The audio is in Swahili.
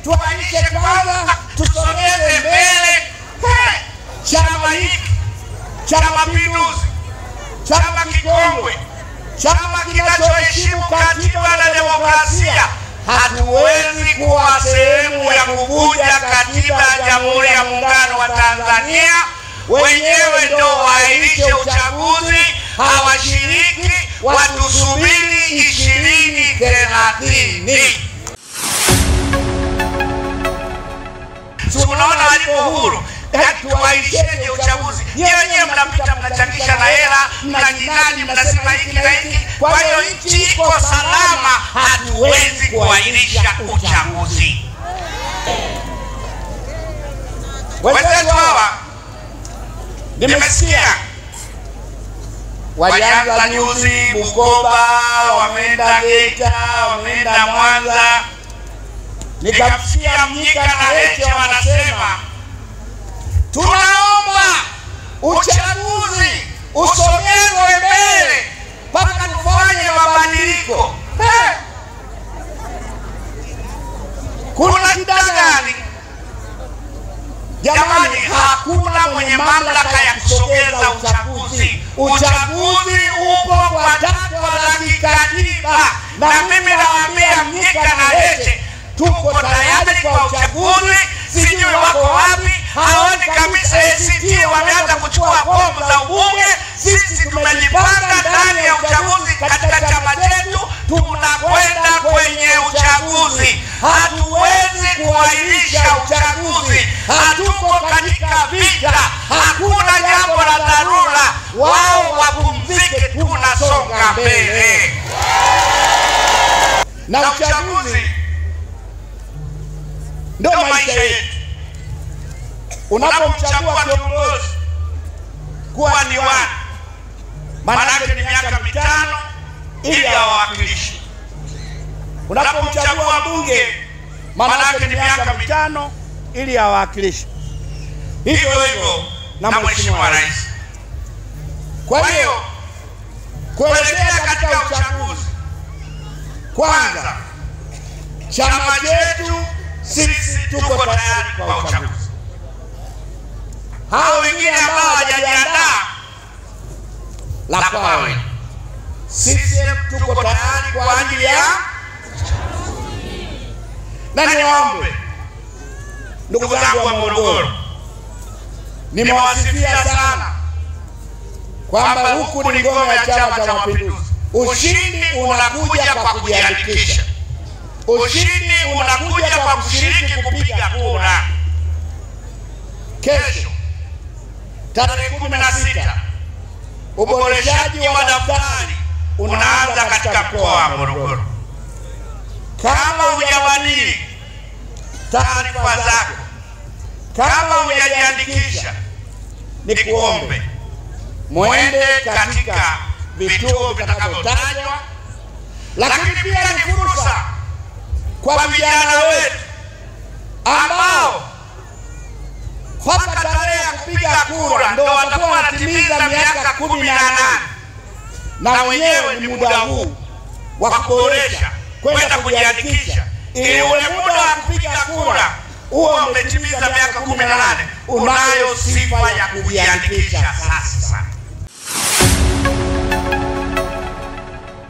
tuanishe kwanza, tusogeze mbele chama hiki cha Mapinduzi, chama kikongwe, chama kinachoheshimu katiba na demokrasia. Hatuwezi kuwa sehemu ya kuvuja katiba ya Jamhuri ya Muungano wa Tanzania. Wenyewe ndio waahirishe uchaguzi, hawashiriki, watusubiri 2030. Tunaona alipo huru, tuwahirisheje uchaguzi? Wenyewe mnapita mnachangisha na hela, mnajinadi, mnasema hiki na hiki. Kwa hiyo nchi iko salama, hatuwezi kuahirisha uchaguzi. Wenzetu hawa nimesikia walianza juzi Bukoba, wameenda Geita, wameenda Mwanza. Nikamsikia Mnyika na Heche wanasema tunaomba uchaguzi usogezwe mbele mpaka tufanye mabadiliko. Kuna shida gani? Jamani, hakuna mwenye mamlaka ya kusogeza uchaguzi. Uchaguzi upo kwa takwa la kikatiba, na mimi nawaambia Mnyika na Heche, tuko tayari kwa uchaguzi. Sijui wako wapi, haoni kabisa ACT wameanza kuchukua fomu za ubunge. Sisi tumejipanga ndani ya uchaguzi katika chama chetu, tunakwenda kwenye uchaguzi. Hatuwezi kuahirisha uchaguzi, hatuko katika vita, hakuna jambo la dharura. Wao wapumzike, tunasonga mbele. Na uchaguzi ndio maisha yetu. Unapomchagua kiongozi kuwa diwani, maana yake ni miaka 5 ili awakilishe. Unapomchagua mbunge, maana yake ni miaka 5 ili awakilishe. Hivyo hivyo na Mheshimiwa Rais. Kwa hiyo kuelekea katika uchaguzi, kwanza chama chetu sisi tuko tayari kwa uchaguzi. Hao wengine ambao hawajajiandaa la kwao, sisi tuko tayari kwa ajili ya uchaguzi. Na niwaombe ndugu zangu wa Morogoro, nimewasifia sana kwamba huku ni ngome ya Chama cha Mapinduzi. Ushindi unakuja kwa kujiandikisha. Ushindi unakuja kwa kushiriki kupiga kura. Kesho tarehe 16 uboreshaji wa daftari unaanza katika mkoa wa Morogoro. Kama hujabadili taarifa zako, kama hujajiandikisha, ni kuombe muende katika vituo vitakavyotajwa. Lakini pia ni fursa kwa vijana wetu ambao mpaka tarehe ya kupiga kura ndio watakuwa wanatimiza miaka 18, na wenyewe ni muda huu wa kuboresha kwenda kujiandikisha, ili ule muda wa kupiga kura uwe umetimiza miaka 18, unayo sifa ya kujiandikisha sasa.